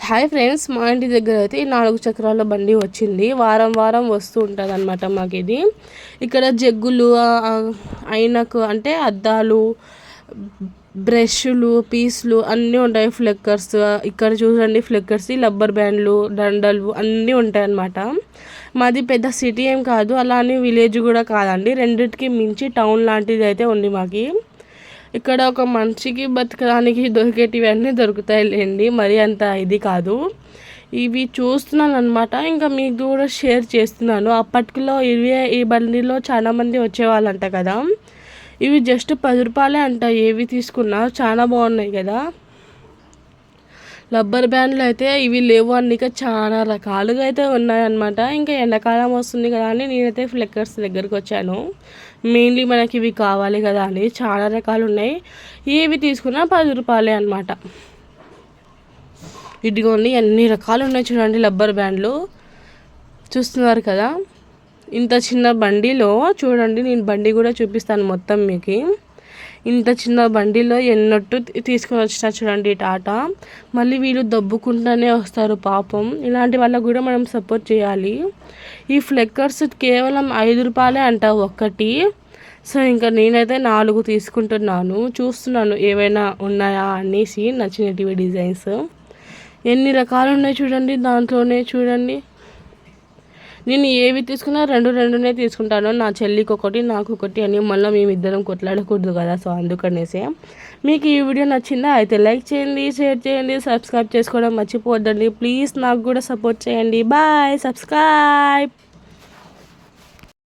Hi friends, మా ఇంటి దగ్గర అయితే ఈ 4 చక్రాల బండి వచ్చింది. వారం వారం వస్తూ ఉంటుంది అనమాట మాకు ఇది. ఇక్కడ జగ్గులు, అయినకు అంటే అద్దాలు, బ్రష్లు, పీస్లు అన్నీ ఉంటాయి. ఫ్లెక్కర్స్ ఇక్కడ చూడండి, ఫ్లెక్కర్స్, రబ్బర్ బ్యాండ్లు, దండలు అన్నీ ఉంటాయి అన్నమాట. మాది పెద్ద సిటీ ఏం కాదు, అలానే విలేజ్ కూడా కాదండి. రెండిటికి మించి టౌన్ లాంటిది అయితే ఉంది మాకి. ఇక్కడ ఒక మనిషికి బతకడానికి దొరికేటివన్నీ దొరుకుతాయిలేండి, మరి అంత ఇది కాదు. ఇవి చూస్తున్నాను అనమాట, ఇంకా మీకు కూడా షేర్ చేస్తున్నాను. అప్పటిలో ఈ బండిలో చాలామంది వచ్చేవాళ్ళంట కదా. ఇవి జస్ట్ 10 రూపాయలే అంట, ఏవి తీసుకున్నా చాలా బాగున్నాయి కదా. రబ్బర్ బ్యాండ్లు అయితే ఇవి లేవు అన్నిక చాలా రకాలుగా అయితే ఉన్నాయన్నమాట. ఇంకా ఎండాకాలం వస్తుంది కదా అని నేనైతే ఫ్లెక్కర్స్ దగ్గరికి వచ్చాను. మెయిన్లీ మనకి ఇవి కావాలి కదా అని చాలా రకాలు ఉన్నాయి. ఏవి తీసుకున్నా 10 రూపాయలే అనమాట. ఇదిగోండి అన్ని రకాలు ఉన్నాయి చూడండి. రబ్బర్ బ్యాండ్లు చూస్తున్నారు కదా. ఇంత చిన్న బండిలో చూడండి, నేను బండి కూడా చూపిస్తాను మొత్తం మీకు. ఇంత చిన్న బండిలో ఎన్నట్టు తీసుకొని వచ్చినా చూడండి టాటా. మళ్ళీ వీళ్ళు దబ్బుకుంటూనే వస్తారు పాపం. ఇలాంటి వాళ్ళకు కూడా మనం సపోర్ట్ చేయాలి. ఈ ఫ్లెక్కర్స్ కేవలం 5 రూపాయలే అంట ఒక్కటి. సో ఇంకా నేనైతే 4 తీసుకుంటున్నాను. చూస్తున్నాను ఏవైనా ఉన్నాయా అనేసి, నచ్చినటివి డిజైన్స్. ఎన్ని రకాలు ఉన్నాయి చూడండి దాంట్లోనే. చూడండి, నేను ఏవి తీసుకున్నా 2 తీసుకుంటాను. నా చెల్లికి ఒకటి, నాకు ఒకటి అని. మళ్ళీ మేమిద్దరం కొట్లాడకూడదు కదా, సో అందుకనేసి. మీకు ఈ వీడియో నచ్చిందా అయితే లైక్ చేయండి, షేర్ చేయండి, సబ్స్క్రైబ్ చేసుకోవడం మర్చిపోవద్దండి ప్లీజ్. నాకు కూడా సపోర్ట్ చేయండి. Bye, subscribe.